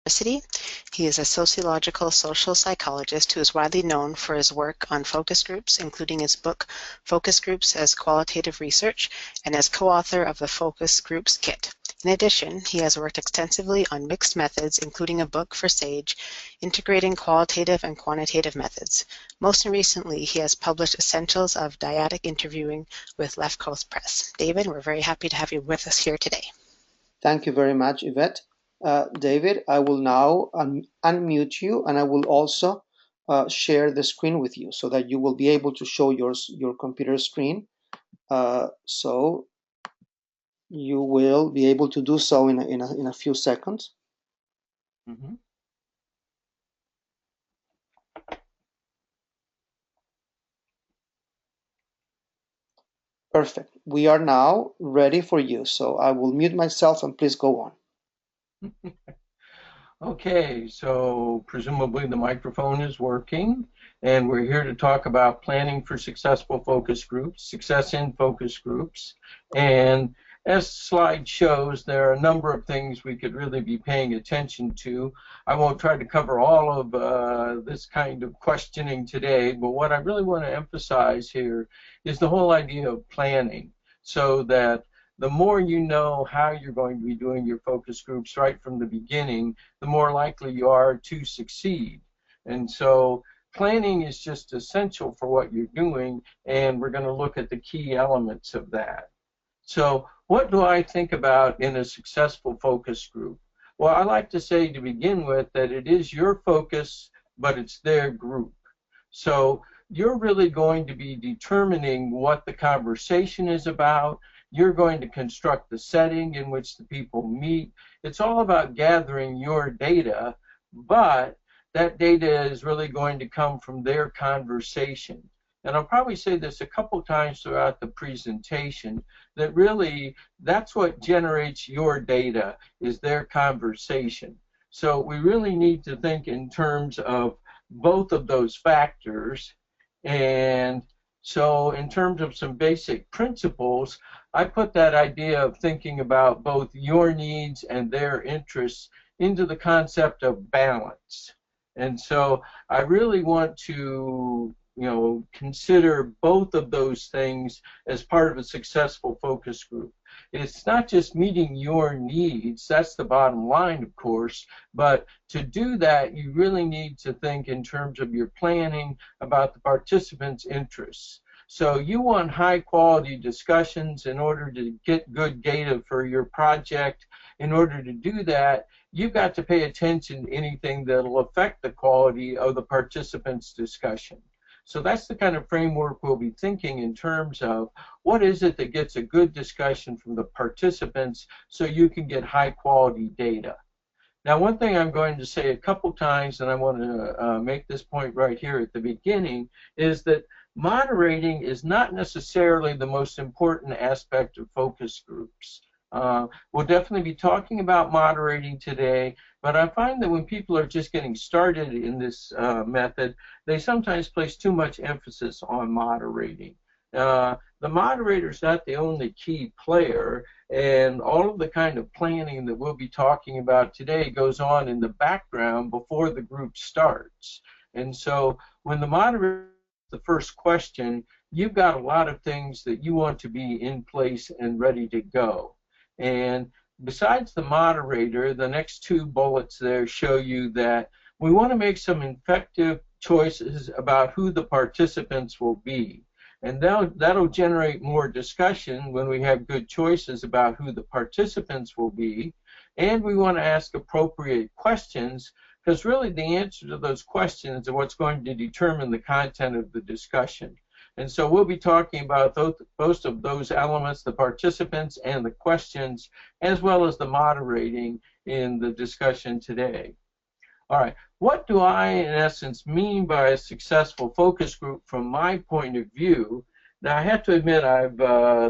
University. He is a sociological social psychologist who is widely known for his work on focus groups, including his book Focus Groups as Qualitative Research, and as co-author of the Focus Groups Kit. In addition, he has worked extensively on mixed methods, including a book for SAGE, integrating qualitative and quantitative methods. Most recently, he has published Essentials of Dyadic Interviewing with Left Coast Press. David, we're very happy to have you with us here today. Thank you very much, Yvette. David, I will now unmute you, and I will also share the screen with you so that you will be able to show your computer screen. So you will be able to do so in a few seconds. Mm-hmm. Perfect. We are now ready for you. So I will mute myself and please go on. Okay, so presumably the microphone is working, and we're here to talk about planning for successful focus groups, success in focus groups. And as the slide shows, there are a number of things we could really be paying attention to. I won't try to cover all of this kind of questioning today, but what I really want to emphasize here is the whole idea of planning, so that the more you know how you're going to be doing your focus groups right from the beginning, the more likely you are to succeed. And so planning is just essential for what you're doing, and we're going to look at the key elements of that. So what do I think about in a successful focus group? Well, I like to say to begin with that it is your focus, but it's their group. So you're really going to be determining what the conversation is about. You're going to construct the setting in which the people meet. It's all about gathering your data, but that data is really going to come from their conversation. And I'll probably say this a couple times throughout the presentation, that really that's what generates your data, is their conversation. So we really need to think in terms of both of those factors. And so in terms of some basic principles, I put that idea of thinking about both your needs and their interests into the concept of balance. And so I really want to consider both of those things as part of a successful focus group. It's not just meeting your needs, that's the bottom line, of course, but to do that, you really need to think in terms of your planning about the participants' interests. So you want high-quality discussions in order to get good data for your project. In order to do that, you've got to pay attention to anything that will affect the quality of the participants' discussion. So that's the kind of framework we'll be thinking in terms of what is it that gets a good discussion from the participants so you can get high-quality data. Now, one thing I'm going to say a couple times, and I want to make this point right here at the beginning, is that moderating is not necessarily the most important aspect of focus groups. We'll definitely be talking about moderating today, but I find that when people are just getting started in this method, they sometimes place too much emphasis on moderating. The moderator is not the only key player, and all of the kind of planning that we'll be talking about today goes on in the background before the group starts. And so when the moderator asks the first question, you've got a lot of things that you want to be in place and ready to go. And besides the moderator, the next two bullets there show you that we want to make some effective choices about who the participants will be. And that'll generate more discussion when we have good choices about who the participants will be. And we want to ask appropriate questions, because really the answer to those questions are what's going to determine the content of the discussion. And so we'll be talking about both of those elements, the participants and the questions, as well as the moderating in the discussion today. All right, what do I, in essence, mean by a successful focus group from my point of view? Now, I have to admit I've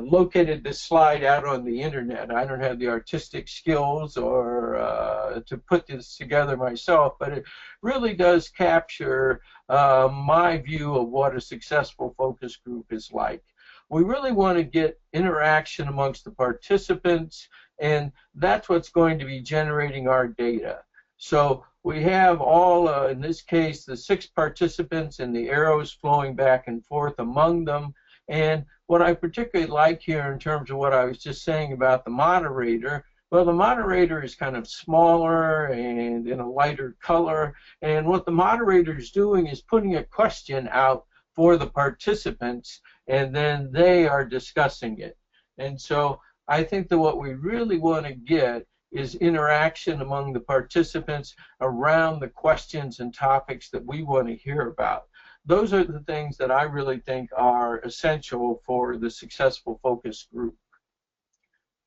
located this slide out on the internet. I don't have the artistic skills or to put this together myself, but it really does capture my view of what a successful focus group is like. We really want to get interaction amongst the participants, and that's what's going to be generating our data. So we have all, in this case, the 6 participants and the arrows flowing back and forth among them. And what I particularly like here in terms of what I was just saying about the moderator, well, the moderator is kind of smaller and in a lighter color. And what the moderator is doing is putting a question out for the participants, and then they are discussing it. And so I think that what we really want to get is interaction among the participants around the questions and topics that we want to hear about. Those are the things that I really think are essential for the successful focus group.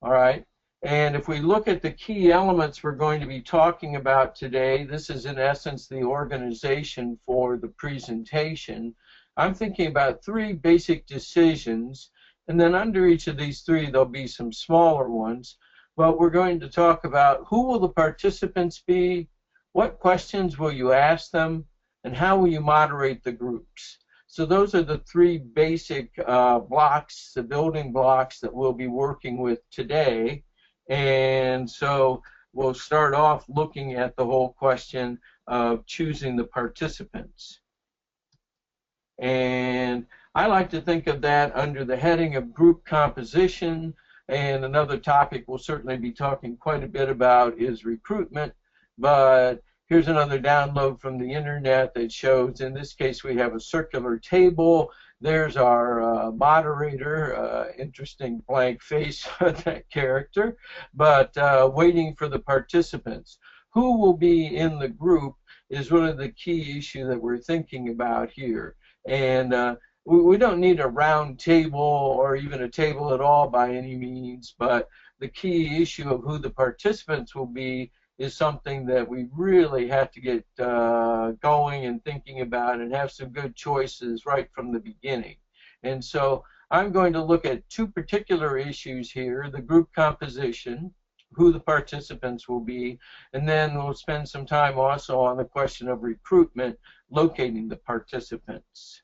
All right. And if we look at the key elements we're going to be talking about today, this is in essence the organization for the presentation. I'm thinking about 3 basic decisions, and then under each of these 3 there'll be some smaller ones. But we're going to talk about who will the participants be, what questions will you ask them, and how will you moderate the groups. So those are the 3 basic blocks, the building blocks that we'll be working with today. And so we'll start off looking at the whole question of choosing the participants. And I like to think of that under the heading of group composition. And another topic we'll certainly be talking quite a bit about is recruitment. But here's another download from the internet that shows, in this case, we have a circular table. There's our moderator, interesting blank face on that character, but waiting for the participants. Who will be in the group is really the key issue that we're thinking about here. And we don't need a round table or even a table at all by any means, but the key issue of who the participants will be is something that we really have to get going and thinking about and have some good choices right from the beginning. And so I'm going to look at 2 particular issues here, the group composition, who the participants will be, and then we'll spend some time also on the question of recruitment, locating the participants.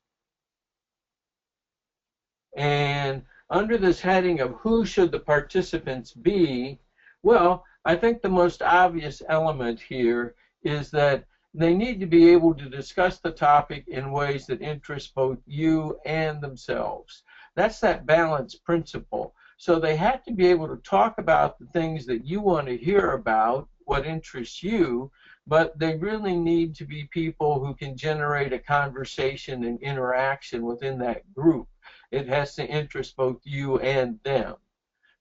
And under this heading of who should the participants be, well, I think the most obvious element here is that they need to be able to discuss the topic in ways that interest both you and themselves. That's that balance principle. So they have to be able to talk about the things that you want to hear about, what interests you, but they really need to be people who can generate a conversation and interaction within that group. It has to interest both you and them.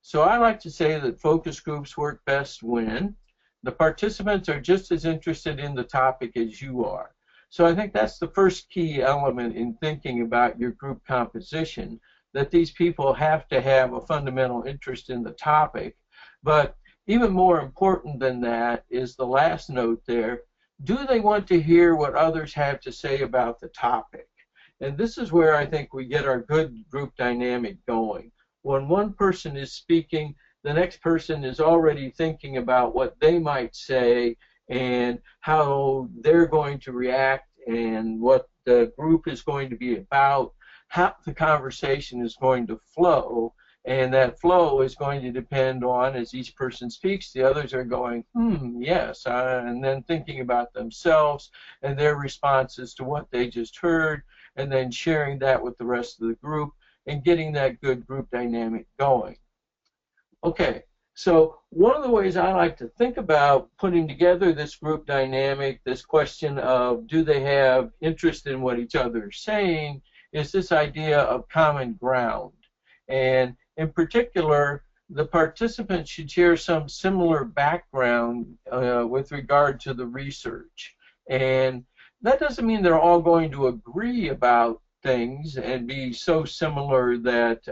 So I like to say that focus groups work best when the participants are just as interested in the topic as you are. So I think that's the first key element in thinking about your group composition, that these people have to have a fundamental interest in the topic. But even more important than that is the last note there. Do they want to hear what others have to say about the topic? And this is where I think we get our good group dynamic going. When one person is speaking, the next person is already thinking about what they might say and how they're going to react and what the group is going to be about, how the conversation is going to flow. And that flow is going to depend on, as each person speaks, the others are going, yes, and then thinking about themselves and their responses to what they just heard, and then sharing that with the rest of the group and getting that good group dynamic going. Okay, so one of the ways I like to think about putting together this group dynamic, this question of do they have interest in what each other is saying, is this idea of common ground. And in particular, the participants should share some similar background with regard to the research. And that doesn't mean they're all going to agree about things and be so similar that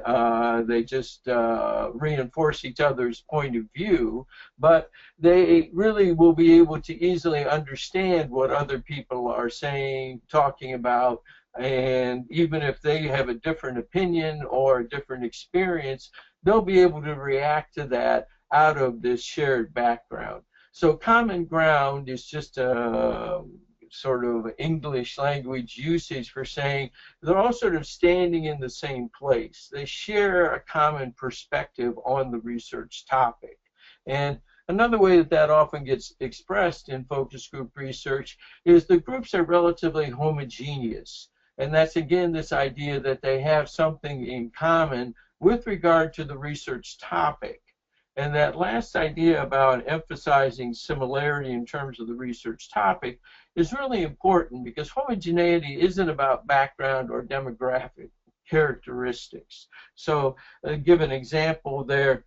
they just reinforce each other's point of view, but they really will be able to easily understand what other people are saying, talking about, and even if they have a different opinion or a different experience, they'll be able to react to that out of this shared background. So common ground is just a sort of English language usage for saying they're all sort of standing in the same place. They share a common perspective on the research topic. And Another way that that often gets expressed in focus group research is the groups are relatively homogeneous. And that's, again, this idea that they have something in common with regard to the research topic. And that last idea about emphasizing similarity in terms of the research topic is really important, because homogeneity isn't about background or demographic characteristics. So, give an example there.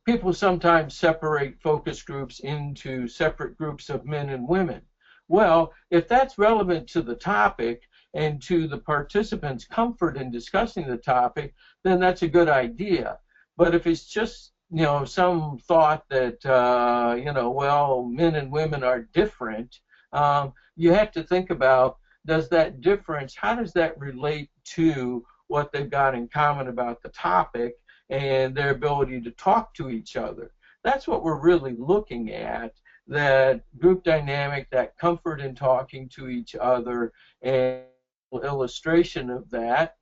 People sometimes separate focus groups into separate groups of men and women. Well, if that's relevant to the topic and to the participants' comfort in discussing the topic, then that's a good idea. But if it's just, some thought that, well, men and women are different, you have to think about, does that difference, how does that relate to what they've got in common about the topic and their ability to talk to each other? That's what we're really looking at, that group dynamic, that comfort in talking to each other, and illustration of that.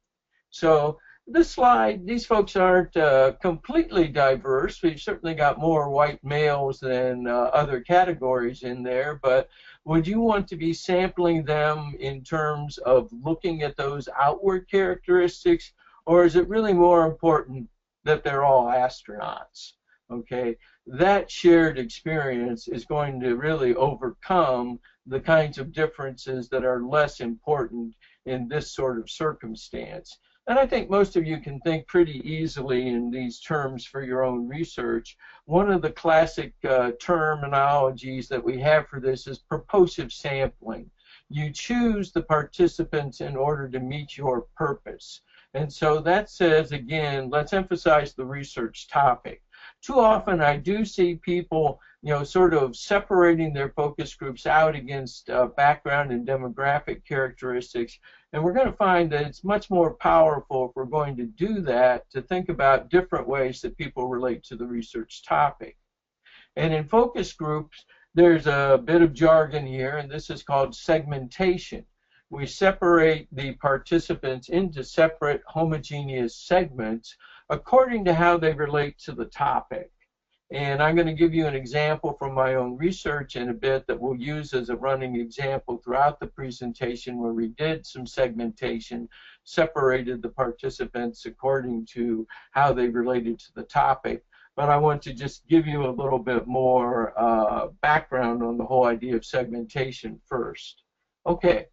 So this slide, these folks aren't completely diverse. We've certainly got more white males than other categories in there, but would you want to be sampling them in terms of looking at those outward characteristics, or is it really more important that they're all astronauts? Okay, that shared experience is going to really overcome the kinds of differences that are less important in this sort of circumstance. And I think most of you can think pretty easily in these terms for your own research. One of the classic terminologies that we have for this is purposive sampling. You choose the participants in order to meet your purpose. And so that says, again, let's emphasize the research topic. Too often I do see people, sort of separating their focus groups out against background and demographic characteristics. And we're going to find that it's much more powerful, if we're going to do that, to think about different ways that people relate to the research topic. And in focus groups, there's a bit of jargon here, and this is called segmentation. We separate the participants into separate homogeneous segments according to how they relate to the topic. And I'm going to give you an example from my own research in a bit that we'll use as a running example throughout the presentation, where we did some segmentation, separated the participants according to how they related to the topic. But I want to just give you a little bit more background on the whole idea of segmentation first. Okay,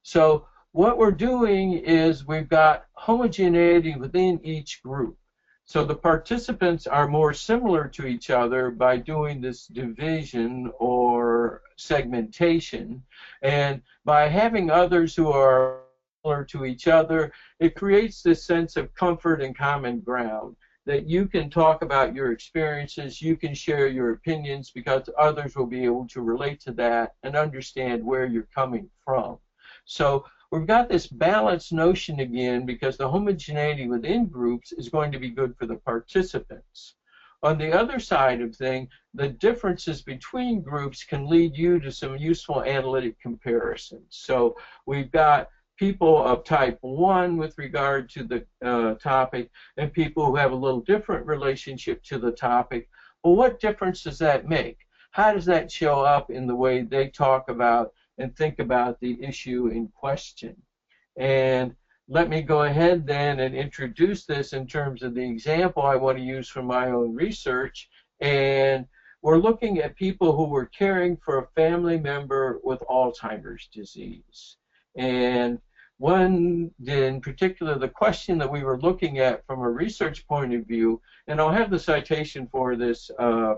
so what we're doing is we've got homogeneity within each group. So the participants are more similar to each other by doing this division or segmentation. And by having others who are similar to each other, it creates this sense of comfort and common ground, that you can talk about your experiences, you can share your opinions, because others will be able to relate to that and understand where you're coming from. So we've got this balanced notion again, because the homogeneity within groups is going to be good for the participants. On the other side of things, the differences between groups can lead you to some useful analytic comparisons. So we've got people of type 1 with regard to the topic, and people who have a little different relationship to the topic. Well, what difference does that make? How does that show up in the way they talk about and think about the issue in question? And let me go ahead then and introduce this in terms of the example I want to use from my own research. And we're looking at people who were caring for a family member with Alzheimer's disease. And one, in particular, the question that we were looking at from a research point of view, and I'll have the citation for this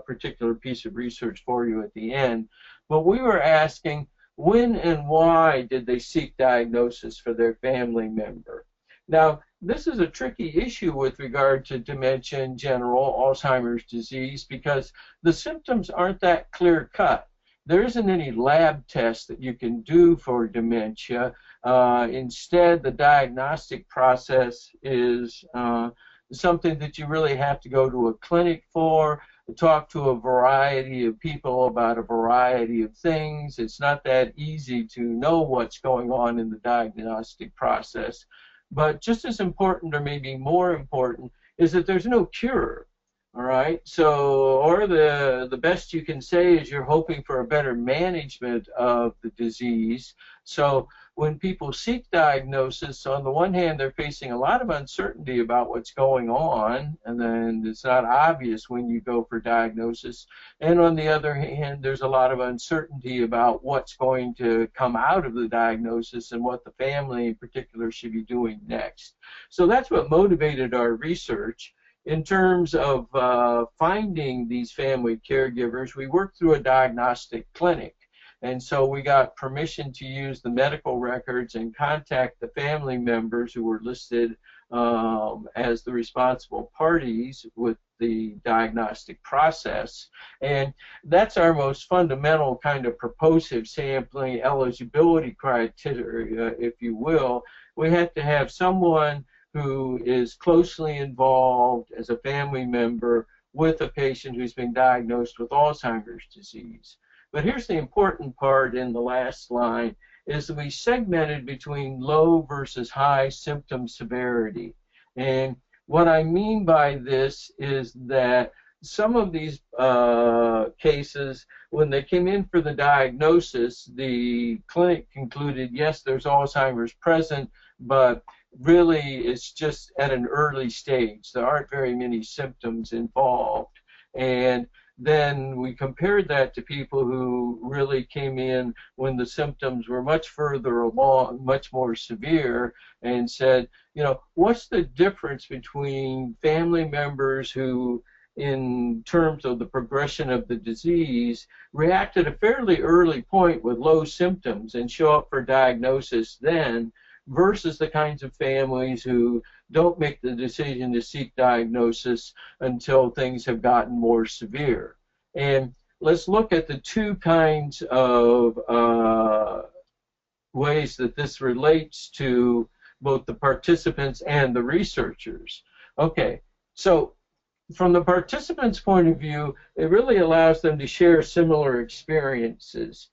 particular piece of research for you at the end, but we were asking, when and why did they seek diagnosis for their family member? Now, this is a tricky issue with regard to dementia in general, Alzheimer's disease, because the symptoms aren't that clear-cut. There isn't any lab test that you can do for dementia. Instead, the diagnostic process is something that you really have to go to a clinic for, talk to a variety of people about a variety of things. It's not that easy to know what's going on in the diagnostic process. But just as important, or maybe more important, is that there's no cure. All right. So, or the best you can say is you're hoping for a better management of the disease. So, when people seek diagnosis, on the one hand, they're facing a lot of uncertainty about what's going on, and then it's not obvious when you go for diagnosis. And on the other hand, there's a lot of uncertainty about what's going to come out of the diagnosis and what the family in particular should be doing next. So that's what motivated our research. In terms of finding these family caregivers, we worked through a diagnostic clinic. And so we got permission to use the medical records and contact the family members who were listed as the responsible parties with the diagnostic process. And that's our most fundamental kind of purposive sampling eligibility criteria, if you will. We have to have someone who is closely involved as a family member with a patient who's been diagnosed with Alzheimer's disease. But here's the important part in the last line, is that we segmented between low versus high symptom severity. And what I mean by this is that some of these cases, when they came in for the diagnosis, the clinic concluded, yes, there's Alzheimer's present, but really it's just at an early stage. There aren't very many symptoms involved. And then we compared that to people who really came in when the symptoms were much further along, much more severe, and said, you know, what's the difference between family members who, in terms of the progression of the disease, react at a fairly early point with low symptoms and show up for diagnosis then, versus the kinds of families who don't make the decision to seek diagnosis until things have gotten more severe. And let's look at the two kinds of ways that this relates to both the participants and the researchers. Okay, so from the participants' point of view, it really allows them to share similar experiences.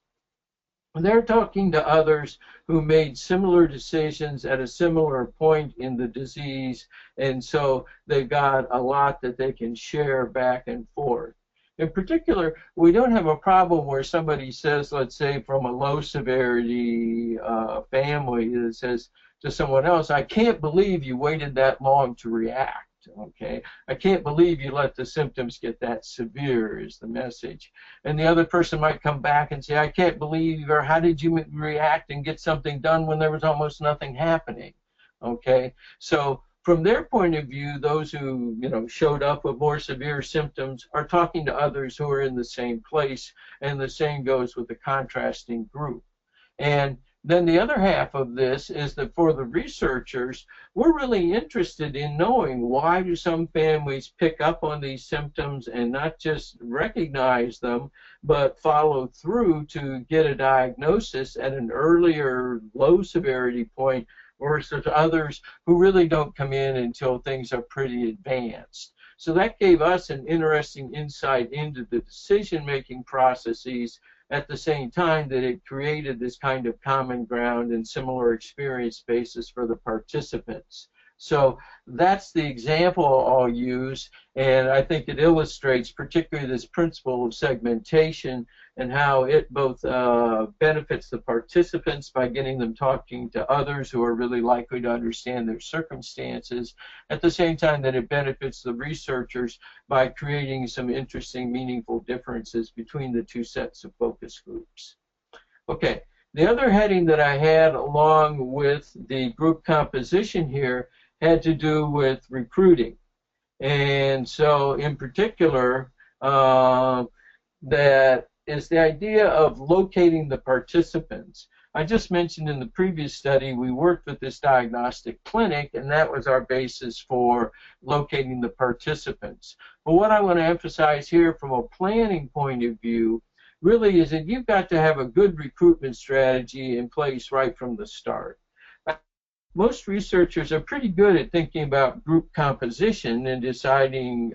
They're talking to others who made similar decisions at a similar point in the disease, and so they've got a lot that they can share back and forth. In particular, we don't have a problem where somebody says, let's say from a low severity family that says to someone else, I can't believe you waited that long to react. Okay, I can't believe you let the symptoms get that severe, is the message. And the other person might come back and say, I can't believe, or how did you react and get something done when there was almost nothing happening? Okay, so from their point of view, those who showed up with more severe symptoms are talking to others who are in the same place, and the same goes with the contrasting group. And then the other half of this is that for the researchers, we're really interested in knowing why do some families pick up on these symptoms and not just recognize them, but follow through to get a diagnosis at an earlier low severity point, versus others who really don't come in until things are pretty advanced. So that gave us an interesting insight into the decision-making processes, at the same time that it created this kind of common ground and similar experience basis for the participants. So that's the example I'll use, and I think it illustrates particularly this principle of segmentation and how it both benefits the participants by getting them talking to others who are really likely to understand their circumstances, at the same time that it benefits the researchers by creating some interesting, meaningful differences between the two sets of focus groups. Okay, the other heading that I had along with the group composition here had to do with recruiting. And so in particular, that is the idea of locating the participants. I just mentioned in the previous study we worked with this diagnostic clinic, and that was our basis for locating the participants. But what I want to emphasize here from a planning point of view really is that you've got to have a good recruitment strategy in place right from the start. Most researchers are pretty good at thinking about group composition and deciding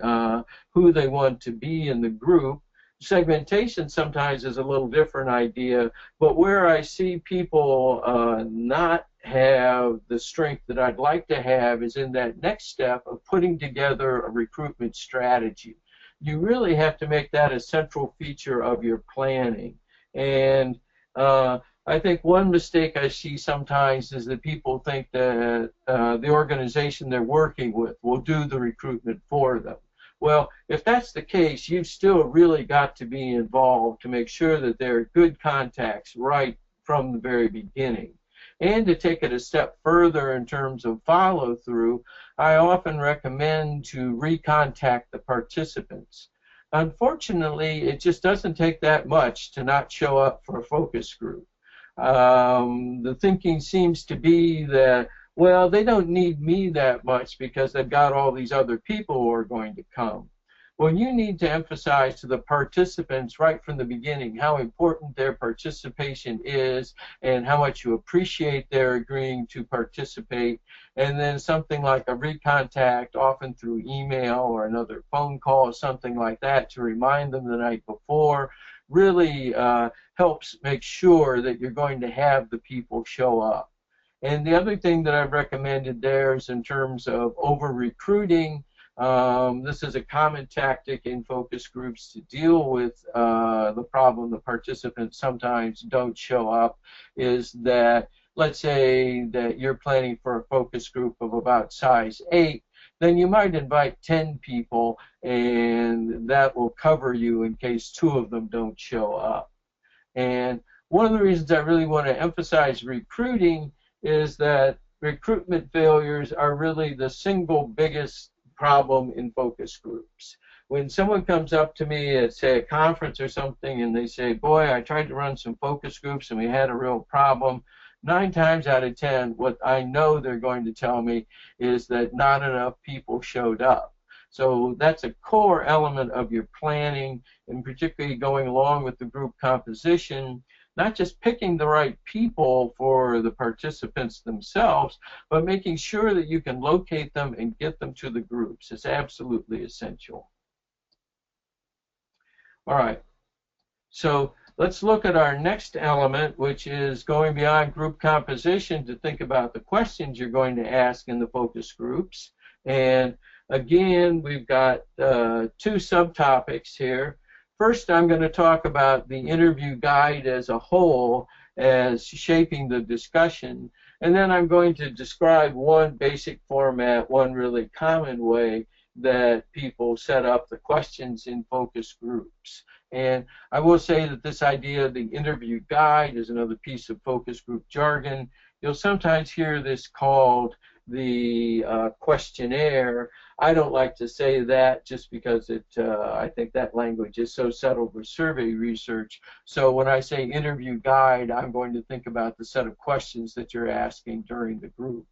who they want to be in the group. Segmentation sometimes is a little different idea, but where I see people not have the strength that I'd like to have is in that next step of putting together a recruitment strategy. You really have to make that a central feature of your planning. And I think one mistake I see sometimes is that people think that the organization they're working with will do the recruitment for them. Well, if that's the case, you've still really got to be involved to make sure that there are good contacts right from the very beginning. And to take it a step further in terms of follow-through, I often recommend to recontact the participants. Unfortunately, it just doesn't take that much to not show up for a focus group. The thinking seems to be that, well, they don't need me that much because they've got all these other people who are going to come. Well, you need to emphasize to the participants right from the beginning how important their participation is and how much you appreciate their agreeing to participate. And then something like a recontact, often through email or another phone call or something like that, to remind them the night before, really helps make sure that you're going to have the people show up. And the other thing that I've recommended there is in terms of over-recruiting. This is a common tactic in focus groups to deal with the problem the participants sometimes don't show up, is that, let's say that you're planning for a focus group of about size 8, then you might invite 10 people, and that will cover you in case 2 of them don't show up. And one of the reasons I really want to emphasize recruiting is that recruitment failures are really the single biggest problem in focus groups. When someone comes up to me at, say, a conference or something, and they say, boy, I tried to run some focus groups and we had a real problem, 9 times out of 10, what I know they're going to tell me is that not enough people showed up. So that's a core element of your planning, and particularly going along with the group composition, not just picking the right people for the participants themselves, but making sure that you can locate them and get them to the groups. It's absolutely essential. All right, so let's look at our next element, which is going beyond group composition to think about the questions you're going to ask in the focus groups. And again, we've got 2 subtopics here. First, I'm going to talk about the interview guide as a whole as shaping the discussion, and then I'm going to describe one basic format, one really common way that people set up the questions in focus groups. And I will say that this idea of the interview guide is another piece of focus group jargon. You'll sometimes hear this called the questionnaire. I don't like to say that just because I think that language is so settled with survey research. So when I say interview guide, I'm going to think about the set of questions that you're asking during the group.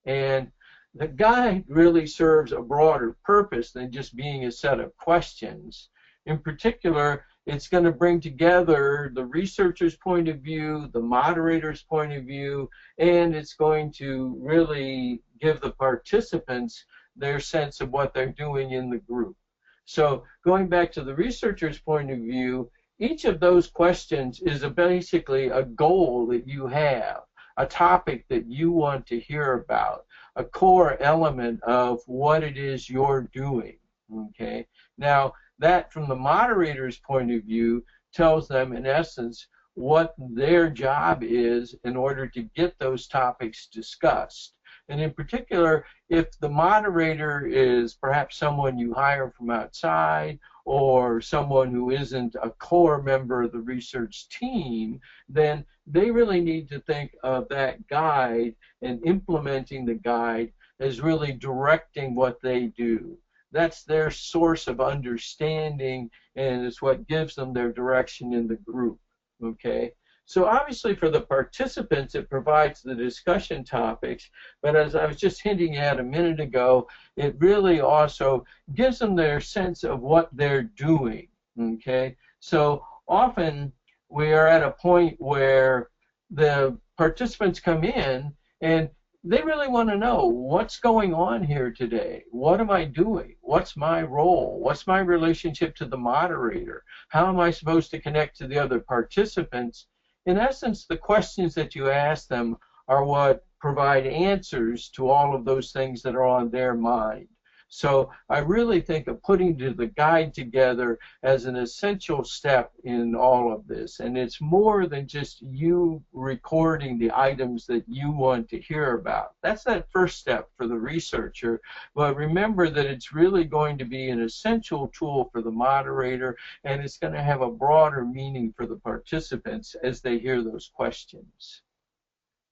And the guide really serves a broader purpose than just being a set of questions. In particular, it's going to bring together the researcher's point of view, the moderator's point of view, and it's going to really give the participants their sense of what they're doing in the group. So going back to the researcher's point of view, each of those questions is basically a goal that you have, a topic that you want to hear about, a core element of what it is you're doing. Okay? Now, that from the moderator's point of view tells them, in essence, what their job is in order to get those topics discussed. And in particular, if the moderator is perhaps someone you hire from outside or someone who isn't a core member of the research team, then they really need to think of that guide and implementing the guide as really directing what they do. That's their source of understanding, and it's what gives them their direction in the group. Okay? So obviously for the participants, it provides the discussion topics, but as I was just hinting at a minute ago, it really also gives them their sense of what they're doing. Okay? So often we are at a point where the participants come in and they really want to know what's going on here today. What am I doing? What's my role? What's my relationship to the moderator? How am I supposed to connect to the other participants? In essence, the questions that you ask them are what provide answers to all of those things that are on their mind. So I really think of putting the guide together as an essential step in all of this. And it's more than just you recording the items that you want to hear about. That's that first step for the researcher. But remember that it's really going to be an essential tool for the moderator, and it's going to have a broader meaning for the participants as they hear those questions.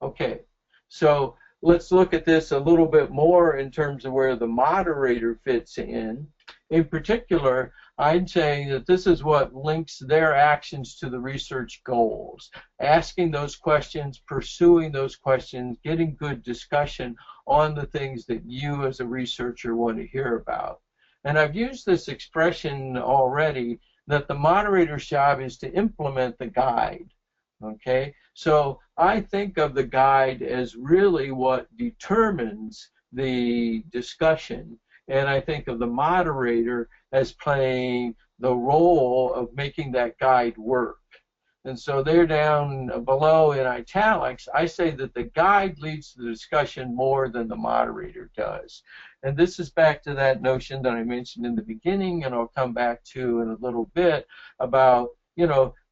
Okay, so let's look at this a little bit more in terms of where the moderator fits in. In particular, I'd say that this is what links their actions to the research goals. Asking those questions, pursuing those questions, getting good discussion on the things that you as a researcher want to hear about. And I've used this expression already, that the moderator's job is to implement the guide. Okay, so I think of the guide as really what determines the discussion, and I think of the moderator as playing the role of making that guide work. And so there down below in italics, I say that the guide leads the discussion more than the moderator does. And this is back to that notion that I mentioned in the beginning, and I'll come back to in a little bit about,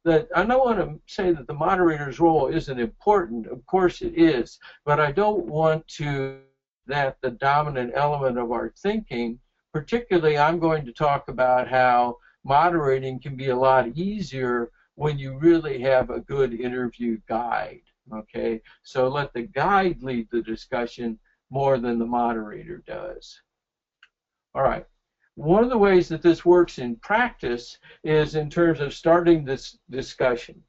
that I don't want to say that the moderator's role isn't important. Of course it is, but I don't want to that the dominant element of our thinking. Particularly, I'm going to talk about how moderating can be a lot easier when you really have a good interview guide. Okay, so let the guide lead the discussion more than the moderator does. All right. One of the ways that this works in practice is in terms of starting this discussion.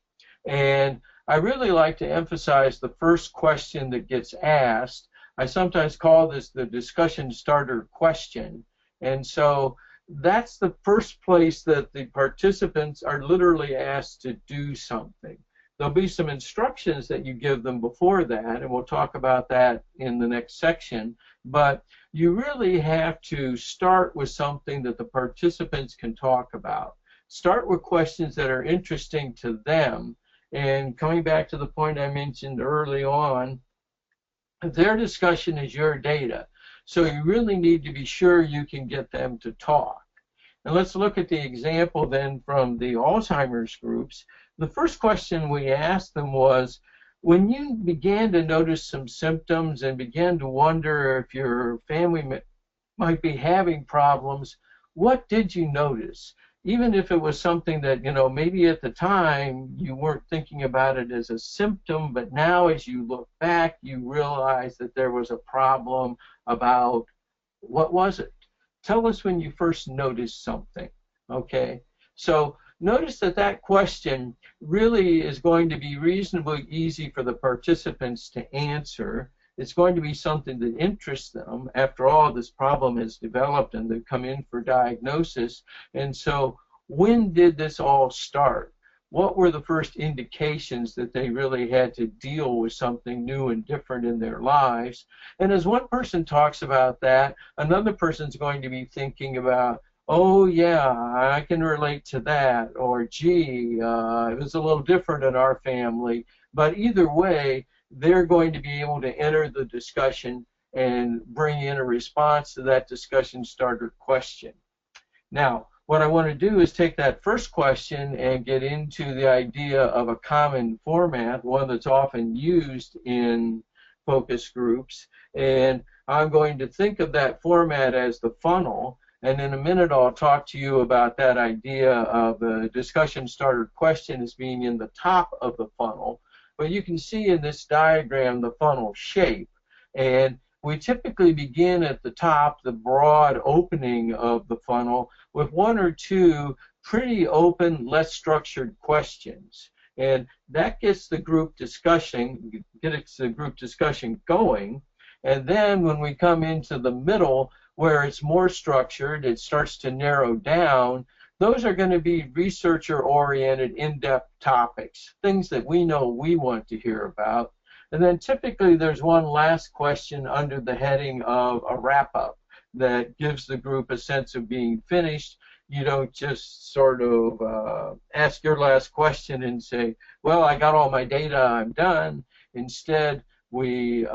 And I really like to emphasize the first question that gets asked. I sometimes call this the discussion starter question. And so that's the first place that the participants are literally asked to do something. There'll be some instructions that you give them before that, and we'll talk about that in the next section. But you really have to start with something that the participants can talk about. Start with questions that are interesting to them. And coming back to the point I mentioned early on, their discussion is your data. So you really need to be sure you can get them to talk. And let's look at the example then from the Alzheimer's groups. The first question we asked them was, when you began to notice some symptoms and began to wonder if your family might be having problems, what did you notice? Even if it was something that, maybe at the time you weren't thinking about it as a symptom, but now as you look back, you realize that there was a problem about, what was it? Tell us when you first noticed something, okay? So notice that that question really is going to be reasonably easy for the participants to answer. It's going to be something that interests them. After all, this problem has developed and they've come in for diagnosis. And so when did this all start? What were the first indications that they really had to deal with something new and different in their lives? And as one person talks about that, another person's going to be thinking about, oh yeah, I can relate to that, or gee, it was a little different in our family. But either way, they're going to be able to enter the discussion and bring in a response to that discussion starter question. Now, what I want to do is take that first question and get into the idea of a common format, one that's often used in focus groups. And I'm going to think of that format as the funnel. And in a minute, I'll talk to you about that idea of the discussion starter question as being in the top of the funnel. But you can see in this diagram the funnel shape. And we typically begin at the top, the broad opening of the funnel, with one or two pretty open, less structured questions. And that gets the group discussion, going. And then when we come into the middle, where it's more structured, it starts to narrow down. Those are going to be researcher-oriented, in-depth topics, things that we know we want to hear about. And then typically there's one last question under the heading of a wrap-up that gives the group a sense of being finished. You don't just sort of ask your last question and say, well, I got all my data, I'm done. Instead, we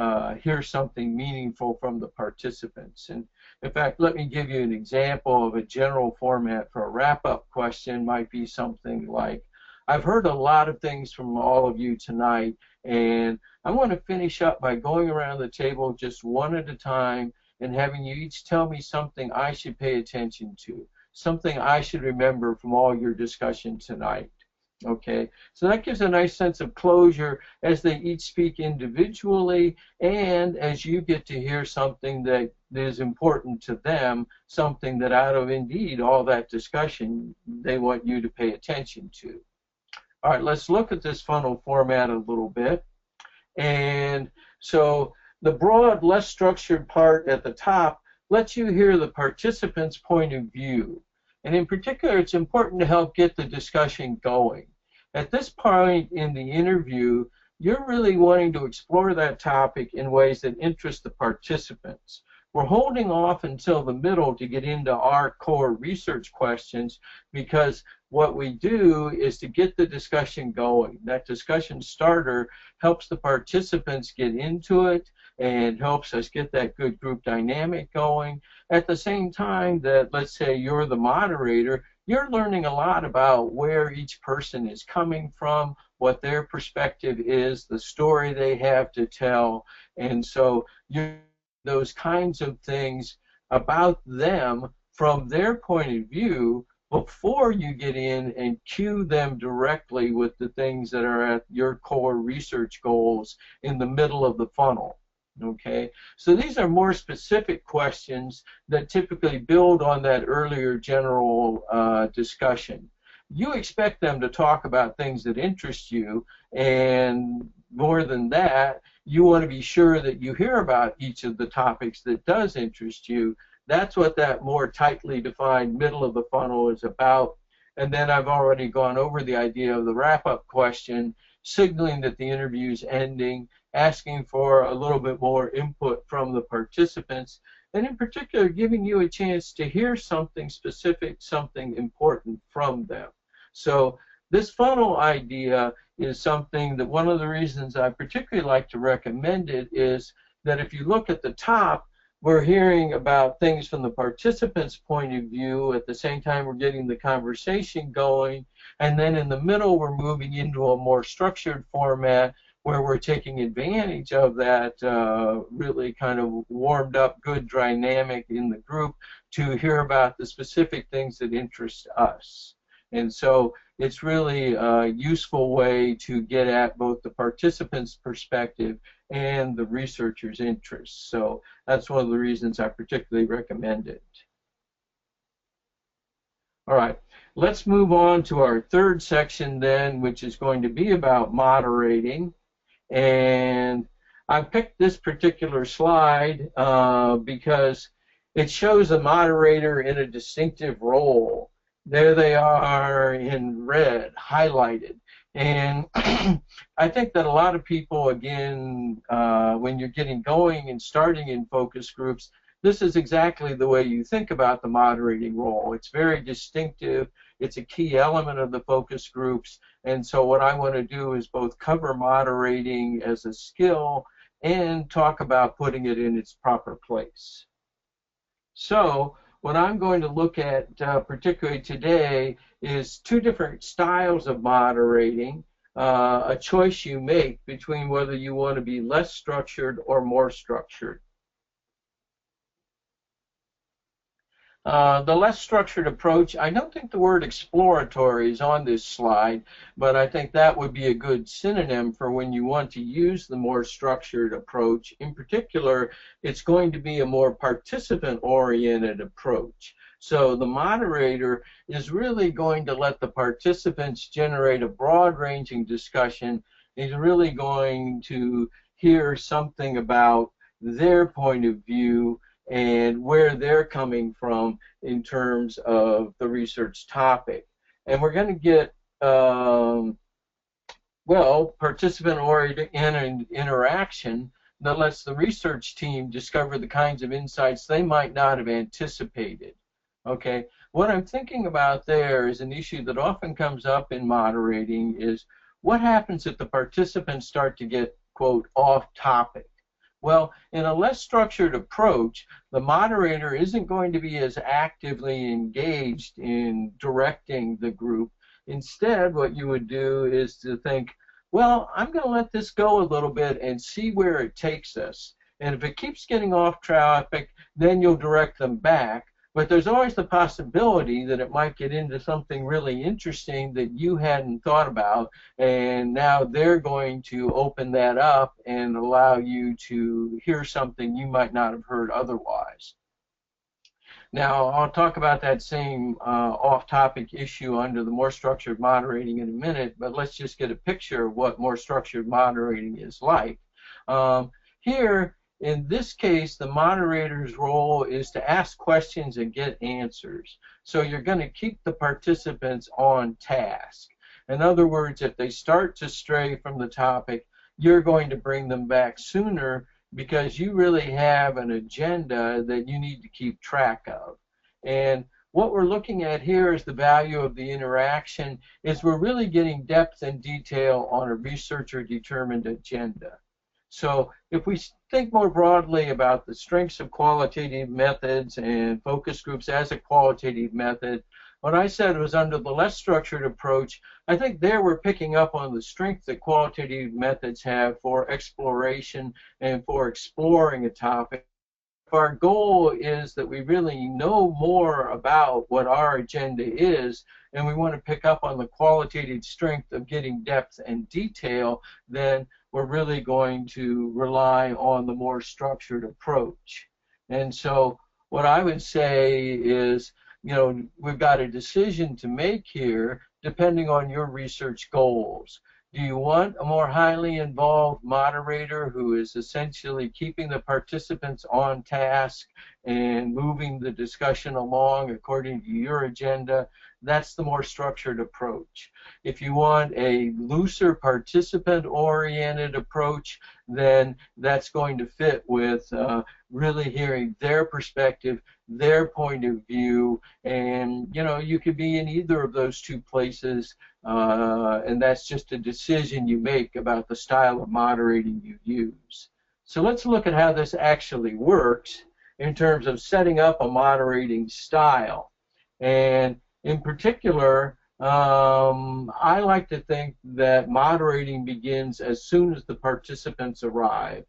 hear something meaningful from the participants. And in fact, let me give you an example of a general format for a wrap-up question. Might be something like, I've heard a lot of things from all of you tonight, and I want to finish up by going around the table just one at a time and having you each tell me something I should pay attention to, something I should remember from all your discussion tonight. Okay, so that gives a nice sense of closure as they each speak individually, and as you get to hear something that is important to them, something that out of indeed all that discussion they want you to pay attention to. All right, let's look at this funnel format a little bit. And so the broad, less structured part at the top lets you hear the participant's point of view. And in particular, it's important to help get the discussion going. At this point in the interview, you're really wanting to explore that topic in ways that interest the participants. We're holding off until the middle to get into our core research questions, because what we do is to get the discussion going. That discussion starter helps the participants get into it and helps us get that good group dynamic going. At the same time that, let's say you're the moderator, you're learning a lot about where each person is coming from, what their perspective is, the story they have to tell, and so you those kinds of things about them from their point of view before you get in and cue them directly with the things that are at your core research goals in the middle of the funnel. Okay, so these are more specific questions that typically build on that earlier general discussion. You expect them to talk about things that interest you, and more than that, you want to be sure that you hear about each of the topics that does interest you. That's what that more tightly defined middle of the funnel is about. And then I've already gone over the idea of the wrap-up question, signaling that the interview is ending, asking for a little bit more input from the participants, and in particular giving you a chance to hear something specific, something important from them. So this funnel idea is something that one of the reasons I particularly like to recommend it is that if you look at the top, we're hearing about things from the participants' point of view. At the same time, we're getting the conversation going. And then in the middle, we're moving into a more structured format where we're taking advantage of that really kind of warmed up, good dynamic in the group to hear about the specific things that interest us. And so it's really a useful way to get at both the participants' perspective and the researcher's interests. So that's one of the reasons I particularly recommend it. All right, let's move on to our third section then, which is going to be about moderating. And I picked this particular slide because it shows a moderator in a distinctive role. There they are in red, highlighted. And I think that a lot of people, again, when you're getting going and starting in focus groups, this is exactly the way you think about the moderating role. It's very distinctive. It's a key element of the focus groups. And so what I want to do is both cover moderating as a skill and talk about putting it in its proper place. So what I'm going to look at particularly today is two different styles of moderating, a choice you make between whether you want to be less structured or more structured. The less structured approach, I don't think the word exploratory is on this slide, but I think that would be a good synonym for when you want to use the more structured approach. In particular, it's going to be a more participant-oriented approach. So the moderator is really going to let the participants generate a broad-ranging discussion. He's really going to hear something about their point of view and where they're coming from in terms of the research topic. And we're going to get, well, participant-oriented interaction that lets the research team discover the kinds of insights they might not have anticipated. Okay, what I'm thinking about there is an issue that often comes up in moderating is what happens if the participants start to get quote, off topic. Well, in a less structured approach, the moderator isn't going to be as actively engaged in directing the group. Instead, what you would do is to think, well, I'm going to let this go a little bit and see where it takes us. And if it keeps getting off topic, then you'll direct them back. But there's always the possibility that it might get into something really interesting that you hadn't thought about, and now they're going to open that up and allow you to hear something you might not have heard otherwise. Now, I'll talk about that same off-topic issue under the more structured moderating in a minute, but let's just get a picture of what more structured moderating is like. Here, in this case, the moderator's role is to ask questions and get answers. So you're going to keep the participants on task. In other words, if they start to stray from the topic, you're going to bring them back sooner because you really have an agenda that you need to keep track of. And what we're looking at here is the value of the interaction is we're really getting depth and detail on a researcher-determined agenda. So if we think more broadly about the strengths of qualitative methods and focus groups as a qualitative method, what I said was under the less structured approach, I think there we're picking up on the strength that qualitative methods have for exploration and for exploring a topic. Our goal is that we really know more about what our agenda is, and we want to pick up on the qualitative strength of getting depth and detail, then we're really going to rely on the more structured approach. And so what I would say is, you know, we've got a decision to make here depending on your research goals. Do you want a more highly involved moderator who is essentially keeping the participants on task and moving the discussion along according to your agenda? That's the more structured approach. If you want a looser participant-oriented approach, then that's going to fit with really hearing their perspective, their point of view, and you know, you could be in either of those two places, and that's just a decision you make about the style of moderating you use. So let's look at how this actually works in terms of setting up a moderating style. And in particular, I like to think that moderating begins as soon as the participants arrive.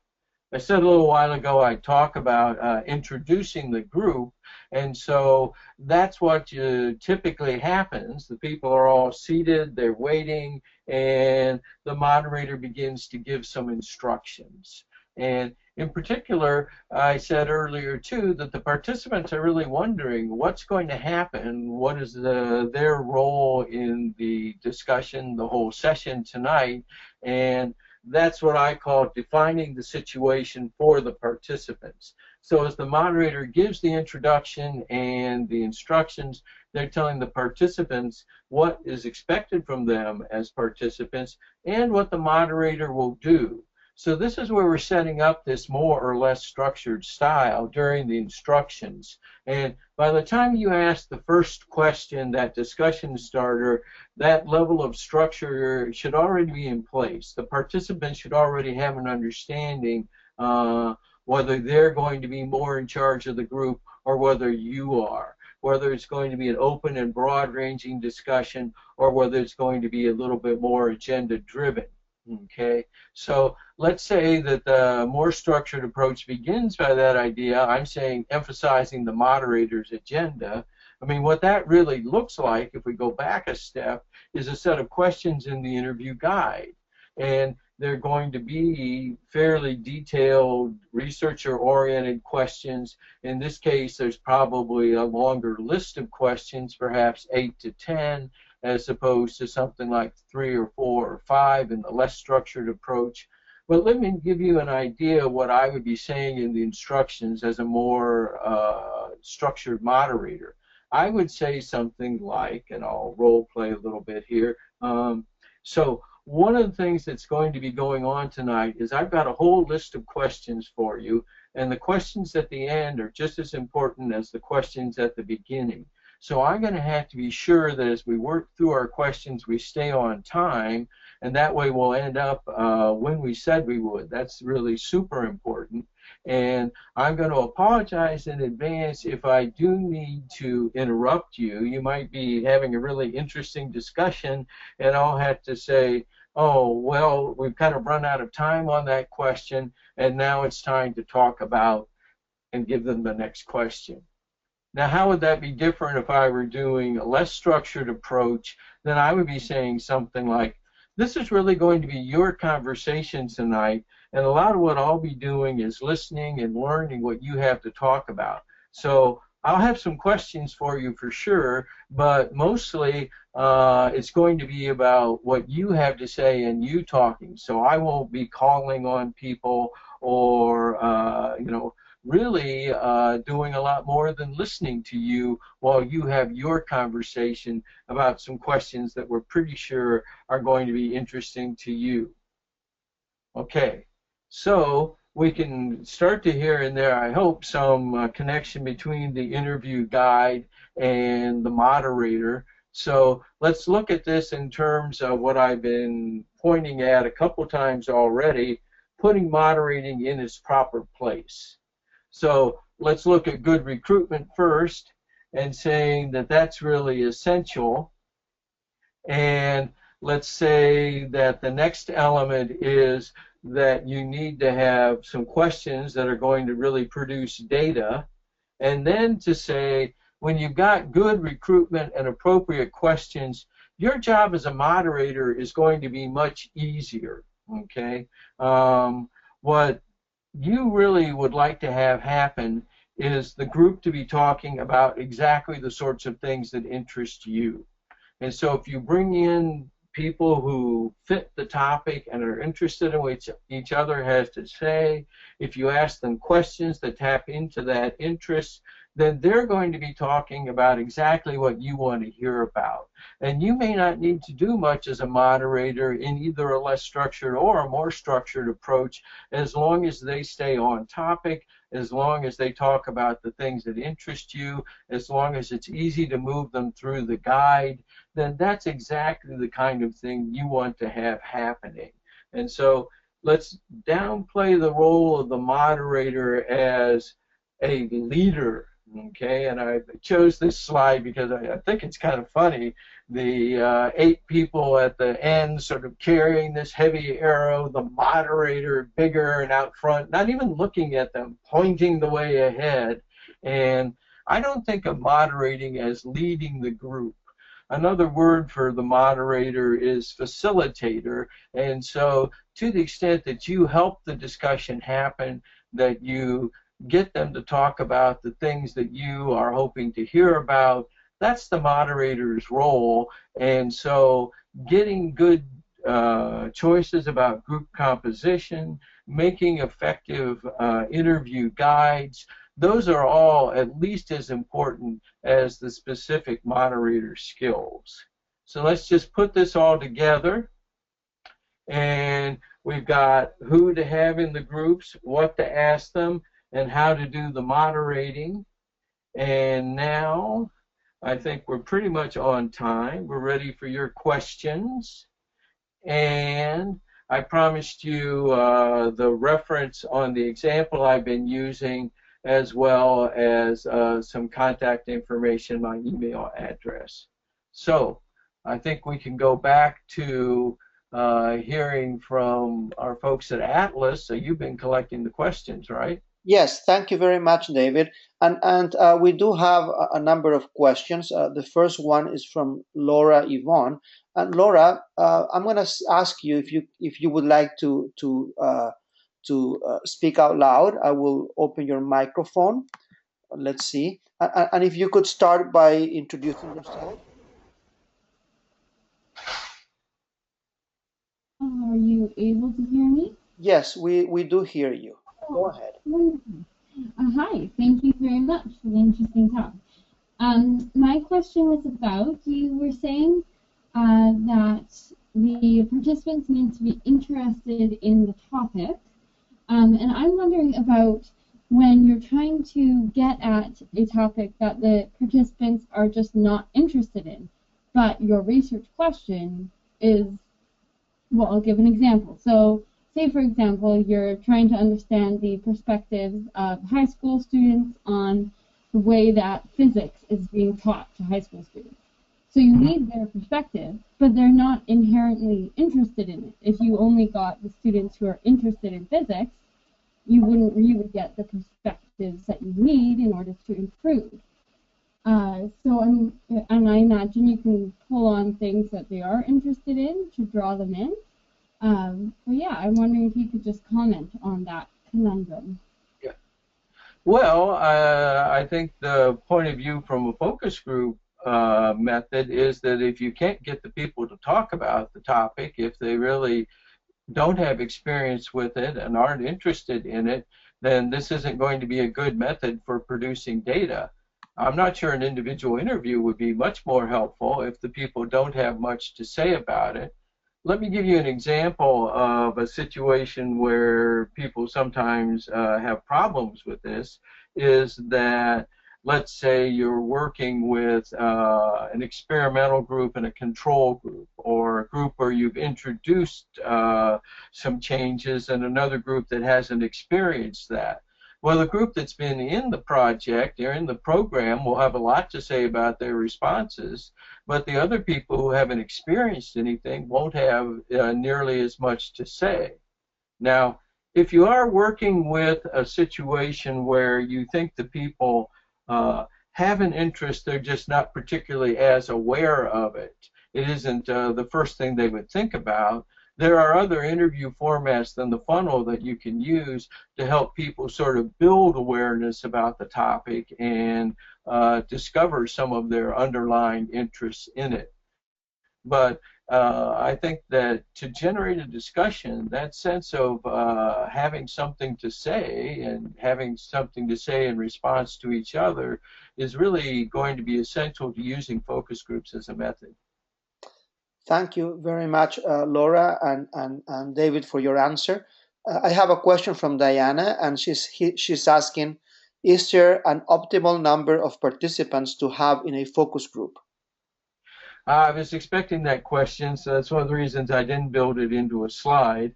I said a little while ago I'd talk about introducing the group, and so that's what typically happens. The people are all seated, they're waiting, and the moderator begins to give some instructions. And in particular, I said earlier too that the participants are really wondering what's going to happen, what is their role in the discussion, the whole session tonight, and that's what I call defining the situation for the participants. So as the moderator gives the introduction and the instructions, they're telling the participants what is expected from them as participants and what the moderator will do. So this is where we're setting up this more or less structured style during the instructions. And by the time you ask the first question, that discussion starter, that level of structure should already be in place. The participants should already have an understanding whether they're going to be more in charge of the group or whether you are, whether it's going to be an open and broad-ranging discussion or whether it's going to be a little bit more agenda-driven. Okay, so let's say that the more structured approach begins by that idea. I'm saying emphasizing the moderator's agenda. I mean, what that really looks like, if we go back a step, is a set of questions in the interview guide. And they're going to be fairly detailed, researcher-oriented questions. In this case, there's probably a longer list of questions, perhaps 8 to 10, as opposed to something like 3 or 4 or 5 in the less structured approach. But let me give you an idea of what I would be saying in the instructions as a more structured moderator. I would say something like, and I'll role play a little bit here. So one of the things that's going to be going on tonight is I've got a whole list of questions for you, and the questions at the end are just as important as the questions at the beginning. So I'm going to have to be sure that as we work through our questions, we stay on time, and that way we'll end up when we said we would. That's really super important. And I'm going to apologize in advance if I do need to interrupt you. You might be having a really interesting discussion, and I'll have to say, oh, well, we've kind of run out of time on that question, and now it's time to talk about and give them the next question. Now, how would that be different if I were doing a less structured approach? Then I would be saying something like, this is really going to be your conversation tonight, and a lot of what I'll be doing is listening and learning what you have to talk about. So I'll have some questions for you for sure, but mostly it's going to be about what you have to say and you talking. So I won't be calling on people or, really doing a lot more than listening to you while you have your conversation about some questions that we're pretty sure are going to be interesting to you. Okay, so we can start to hear in there, I hope, some connection between the interview guide and the moderator. So let's look at this in terms of what I've been pointing at a couple times already, putting moderating in its proper place. So let's look at good recruitment first and saying that that's really essential. And let's say that the next element is that you need to have some questions that are going to really produce data. And then to say, when you've got good recruitment and appropriate questions, your job as a moderator is going to be much easier. Okay? What you really would like to have happen is the group to be talking about exactly the sorts of things that interest you. And so if you bring in people who fit the topic and are interested in what each other has to say, if you ask them questions that tap into that interest, then they're going to be talking about exactly what you want to hear about. And you may not need to do much as a moderator in either a less structured or a more structured approach, as long as they stay on topic, as long as they talk about the things that interest you, as long as it's easy to move them through the guide, then that's exactly the kind of thing you want to have happening. And so let's downplay the role of the moderator as a leader. Okay, and I chose this slide because I think it's kind of funny. The 8 people at the end sort of carrying this heavy arrow, the moderator bigger and out front, not even looking at them, pointing the way ahead. And I don't think of moderating as leading the group. Another word for the moderator is facilitator. And so to the extent that you help the discussion happen, that you get them to talk about the things that you are hoping to hear about, that's the moderator's role. And so getting good choices about group composition, making effective interview guides, those are all at least as important as the specific moderator skills. So let's just put this all together. And we've got who to have in the groups, what to ask them, and how to do the moderating. And now I think we're pretty much on time. We're ready for your questions. And I promised you the reference on the example I've been using, as well as some contact information, my email address. So I think we can go back to hearing from our folks at ATLAS. So you've been collecting the questions, right? Yes, thank you very much, David. And we do have a number of questions. The first one is from Laura Yvonne. And Laura, I'm going to ask you if you would like to speak out loud. I will open your microphone. Let's see. And if you could start by introducing yourself. Are you able to hear me? Yes, we do hear you. Go ahead. Wonderful. Hi, thank you very much for the interesting talk. My question was about, you were saying that the participants need to be interested in the topic, and I'm wondering about when you're trying to get at a topic that the participants are just not interested in, but your research question is well, I'll give an example. So, say for example, you're trying to understand the perspectives of high school students on the way that physics is being taught to high school students. So you need their perspective, but they're not inherently interested in it. If you only got the students who are interested in physics, you wouldn't really get the perspectives that you need in order to improve. And I imagine you can pull on things that they are interested in to draw them in. But yeah, I'm wondering if you could just comment on that conundrum. Yeah. Well, I think the point of view from a focus group method is that if you can't get the people to talk about the topic, if they really don't have experience with it and aren't interested in it, then this isn't going to be a good method for producing data. I'm not sure an individual interview would be much more helpful if the people don't have much to say about it. Let me give you an example of a situation where people sometimes have problems with this, is that let's say you're working with an experimental group and a control group, or a group where you've introduced some changes and another group that hasn't experienced that. Well, the group that's been in the project or in the program will have a lot to say about their responses, but the other people who haven't experienced anything won't have nearly as much to say. Now, if you are working with a situation where you think the people have an interest, they're just not particularly as aware of it, it isn't the first thing they would think about, there are other interview formats than the funnel that you can use to help people sort of build awareness about the topic and discover some of their underlying interests in it. But I think that to generate a discussion, that sense of having something to say and having something to say in response to each other is really going to be essential to using focus groups as a method. Thank you very much, Laura and David, for your answer. I have a question from Diana, and she's asking, is there an optimal number of participants to have in a focus group? I was expecting that question, so that's one of the reasons I didn't build it into a slide,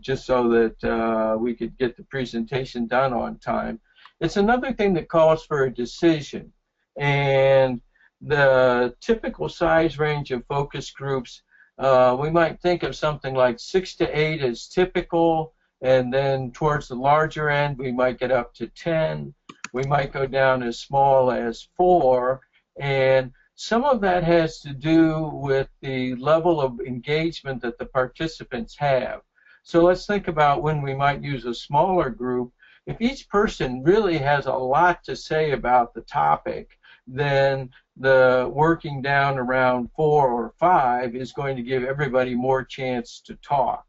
just so that we could get the presentation done on time. It's another thing that calls for a decision, and the typical size range of focus groups, we might think of something like 6 to 8 as typical, and then towards the larger end we might get up to 10. We might go down as small as 4, and some of that has to do with the level of engagement that the participants have. So let's think about when we might use a smaller group. If each person really has a lot to say about the topic, then the working down around 4 or 5 is going to give everybody more chance to talk.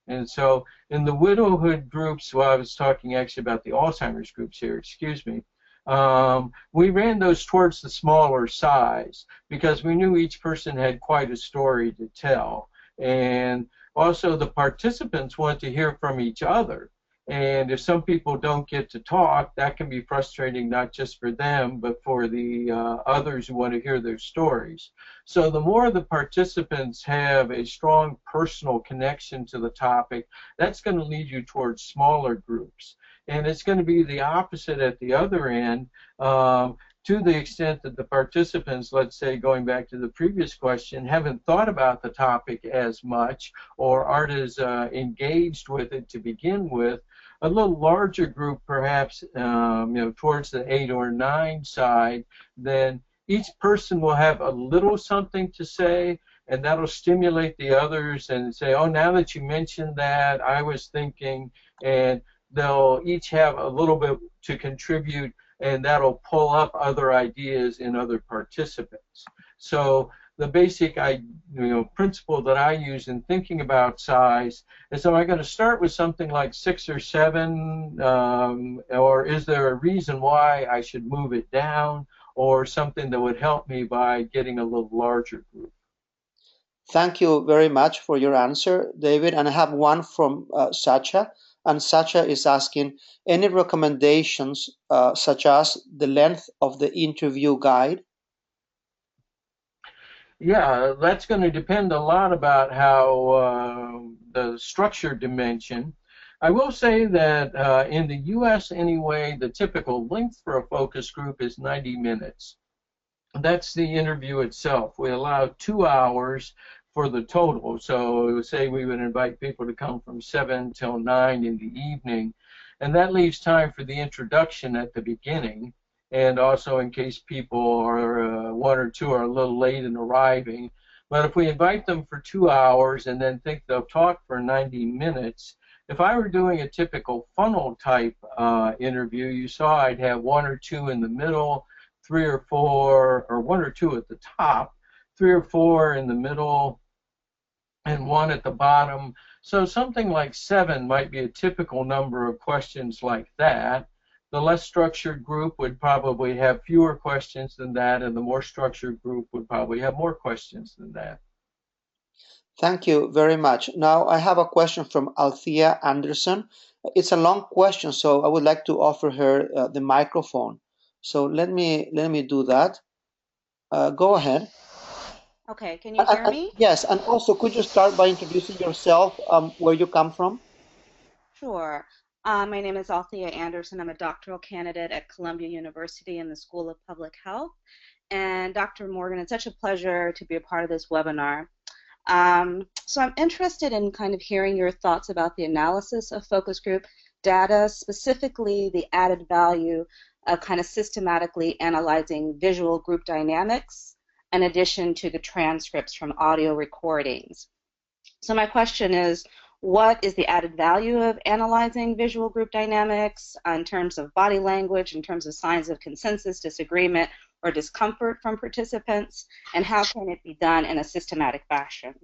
And so in the widowhood groups, well, I was talking actually about the Alzheimer's groups here, excuse me, we ran those towards the smaller size because we knew each person had quite a story to tell. And also the participants want to hear from each other. And if some people don't get to talk, that can be frustrating not just for them, but for the others who want to hear their stories. So the more the participants have a strong personal connection to the topic, that's going to lead you towards smaller groups. And it's going to be the opposite at the other end, to the extent that the participants, let's say going back to the previous question, haven't thought about the topic as much or aren't as engaged with it to begin with. A little larger group, perhaps, towards the 8 or 9 side, then each person will have a little something to say, and that'll stimulate the others and say, oh, now that you mentioned that, I was thinking, and they'll each have a little bit to contribute, and that'll pull up other ideas in other participants. So the basic principle that I use in thinking about size is, am I going to start with something like 6 or 7, or is there a reason why I should move it down, or something that would help me by getting a little larger group? Thank you very much for your answer, David. And I have one from Sacha. And Sacha is asking, any recommendations such as the length of the interview guide? Yeah, that's going to depend a lot about how the structure dimension. I will say that in the U.S. anyway, the typical length for a focus group is 90 minutes. That's the interview itself. We allow 2 hours for the total. So say we would invite people to come from 7 till 9 in the evening, and that leaves time for the introduction at the beginning, and also in case people are one or two are a little late in arriving. But if we invite them for 2 hours and then think they'll talk for 90 minutes, if I were doing a typical funnel type interview, you saw I'd have one or two in the middle, three or four, or one or two at the top, three or four in the middle, and one at the bottom. So something like 7 might be a typical number of questions like that. The less structured group would probably have fewer questions than that, and the more structured group would probably have more questions than that. Thank you very much. Now I have a question from Althea Anderson. It's a long question, so I would like to offer her the microphone. So let me do that. Go ahead. Okay, can you hear me? Yes, and also could you start by introducing yourself, where you come from? Sure. My name is Althea Anderson. I'm a doctoral candidate at Columbia University in the School of Public Health. And Dr. Morgan, it's such a pleasure to be a part of this webinar. So I'm interested in kind of hearing your thoughts about the analysis of focus group data, specifically the added value of kind of systematically analyzing visual group dynamics in addition to the transcripts from audio recordings. So my question is, what is the added value of analyzing visual group dynamics in terms of body language, in terms of signs of consensus, disagreement, or discomfort from participants, and how can it be done in a systematic fashion?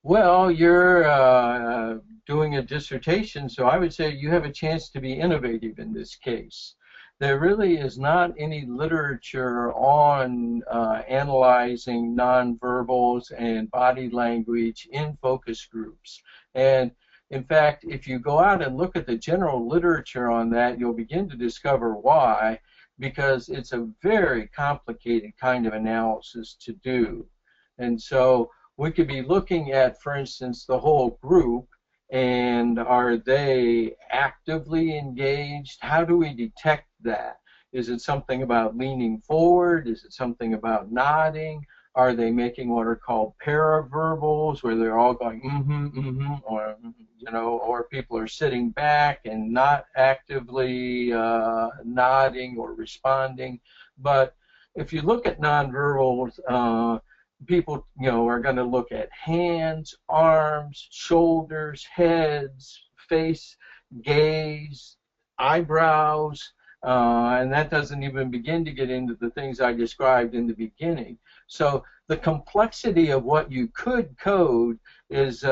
Well, you're doing a dissertation, so I would say you have a chance to be innovative in this case. There really is not any literature on analyzing nonverbals and body language in focus groups. And in fact, if you go out and look at the general literature on that, you'll begin to discover why, because it's a very complicated kind of analysis to do. And so we could be looking at, for instance, the whole group, and are they actively engaged? How do we detect that? Is it something about leaning forward? Is it something about nodding? Are they making what are called paraverbals, where they're all going or or people are sitting back and not actively nodding or responding? But if you look at nonverbals, people, are going to look at hands, arms, shoulders, heads, face, gaze, eyebrows, and that doesn't even begin to get into the things I described in the beginning. So the complexity of what you could code is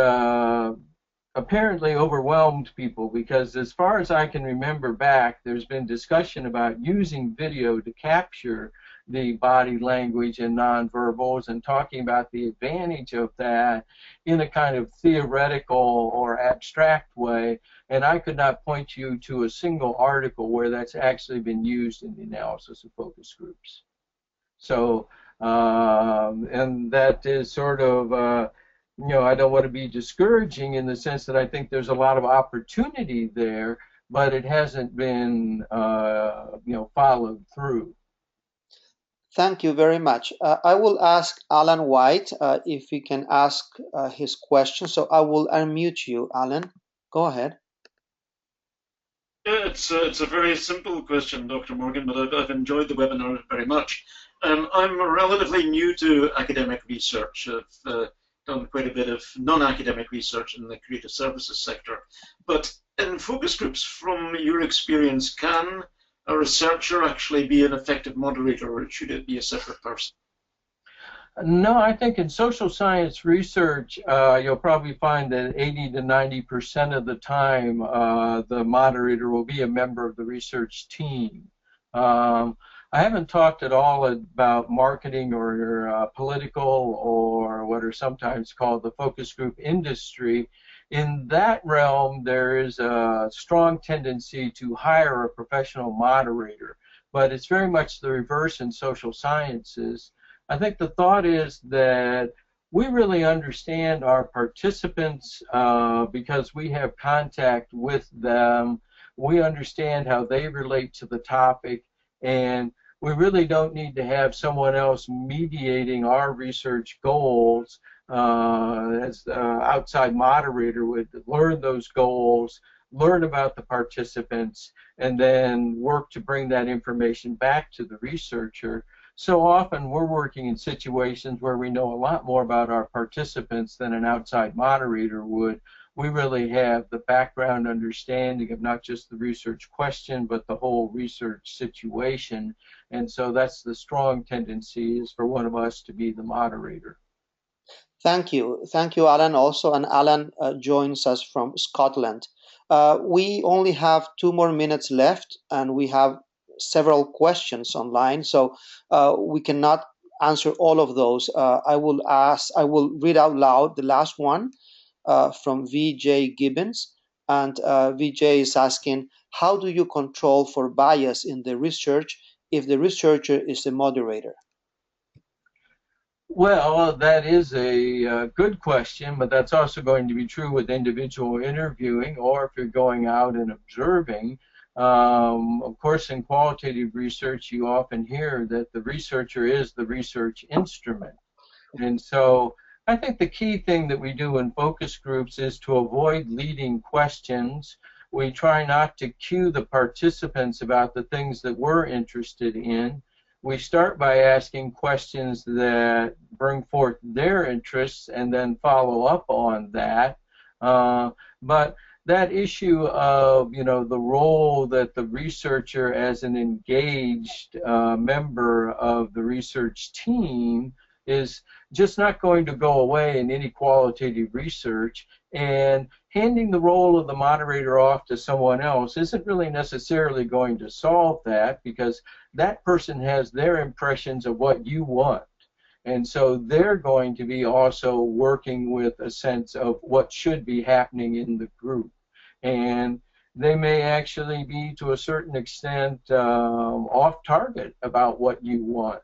apparently overwhelmed people, because as far as I can remember back, there's been discussion about using video to capture the body language and nonverbals, and talking about the advantage of that in a kind of theoretical or abstract way, and I could not point you to a single article where that's actually been used in the analysis of focus groups. So, and that is sort of, I don't want to be discouraging in the sense that I think there's a lot of opportunity there, but it hasn't been, followed through. Thank you very much. I will ask Alan White if he can ask his question. So I will unmute you, Alan. Go ahead. Yeah, it's a very simple question, Dr. Morgan, but I've enjoyed the webinar very much. I'm relatively new to academic research. I've done quite a bit of non-academic research in the creative services sector. But in focus groups, from your experience, can a researcher actually be an effective moderator, or should it be a separate person? No, I think in social science research, you'll probably find that 80 to 90% of the time, the moderator will be a member of the research team. I haven't talked at all about marketing or political, or what are sometimes called the focus group industry. In that realm, there is a strong tendency to hire a professional moderator, but it's very much the reverse in social sciences. I think the thought is that we really understand our participants because we have contact with them. We understand how they relate to the topic, and we really don't need to have someone else mediating our research goals as the outside moderator would learn those goals, learn about the participants, and then work to bring that information back to the researcher. So often we're working in situations where we know a lot more about our participants than an outside moderator would. We really have the background understanding of not just the research question, but the whole research situation. And so that's the strong tendency, is for one of us to be the moderator. Thank you, Alan. Also, and Alan joins us from Scotland. We only have 2 more minutes left, and we have several questions online, so we cannot answer all of those. I will read out loud the last one from VJ Gibbons, and VJ is asking, how do you control for bias in the research if the researcher is the moderator? Well, that is a good question, but that's also going to be true with individual interviewing, or if you're going out and observing. Of course, in qualitative research, you often hear that the researcher is the research instrument. And so I think the key thing that we do in focus groups is to avoid leading questions. We try not to cue the participants about the things that we're interested in. We start by asking questions that bring forth their interests and then follow up on that. But that issue of, the role that the researcher as an engaged member of the research team is just not going to go away in any qualitative research, and handing the role of the moderator off to someone else isn't really necessarily going to solve that, because that person has their impressions of what you want. And so they're going to be also working with a sense of what should be happening in the group. And they may actually be, to a certain extent, off target about what you want.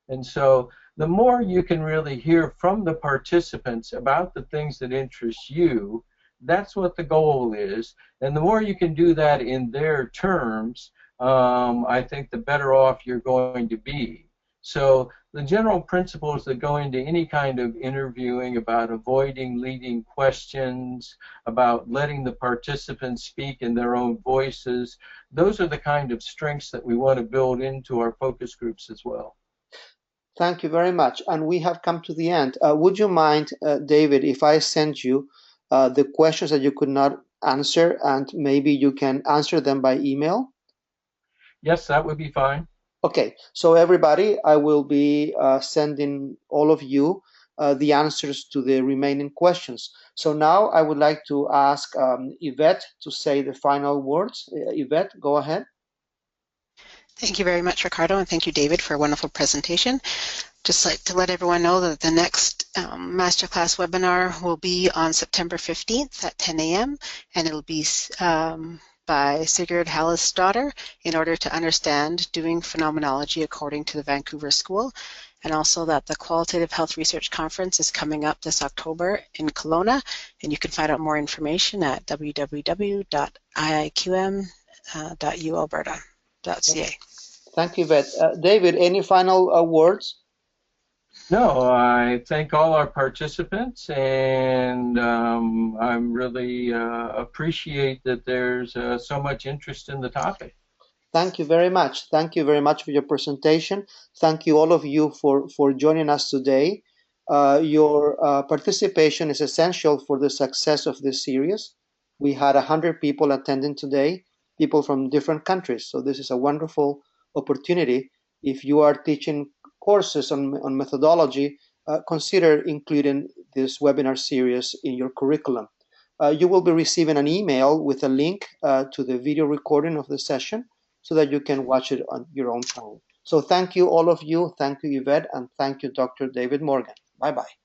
And so the more you can really hear from the participants about the things that interest you, that's what the goal is. And the more you can do that in their terms, I think the better off you're going to be. So the general principles that go into any kind of interviewing, about avoiding leading questions, about letting the participants speak in their own voices, those are the kind of strengths that we want to build into our focus groups as well. Thank you very much. And we have come to the end. Would you mind, David, if I send you the questions that you could not answer, and maybe you can answer them by email? Yes, that would be fine. Okay, so everybody, I will be sending all of you the answers to the remaining questions. So now I would like to ask Yvette to say the final words. Yvette, go ahead. Thank you very much, Ricardo, and thank you, David, for a wonderful presentation. Just like to let everyone know that the next masterclass webinar will be on September 15th at 10 a.m. and it'll be by Sigurd Hallisdottir, in order to understand doing phenomenology according to the Vancouver School, and also that the Qualitative Health Research Conference is coming up this October in Kelowna, and you can find out more information at www.iiqm.ualberta.ca. Thank you, Yvette. David, any final words? No, I thank all our participants, and I really appreciate that there's so much interest in the topic. Thank you very much. Thank you very much for your presentation. Thank you, all of you, for joining us today. Your participation is essential for the success of this series. We had 100 people attending today, people from different countries, so this is a wonderful opportunity. If you are teaching courses on methodology, consider including this webinar series in your curriculum. You will be receiving an email with a link to the video recording of the session so that you can watch it on your own time. So thank you, all of you. Thank you, Yvette, and thank you, Dr. David Morgan. Bye-bye.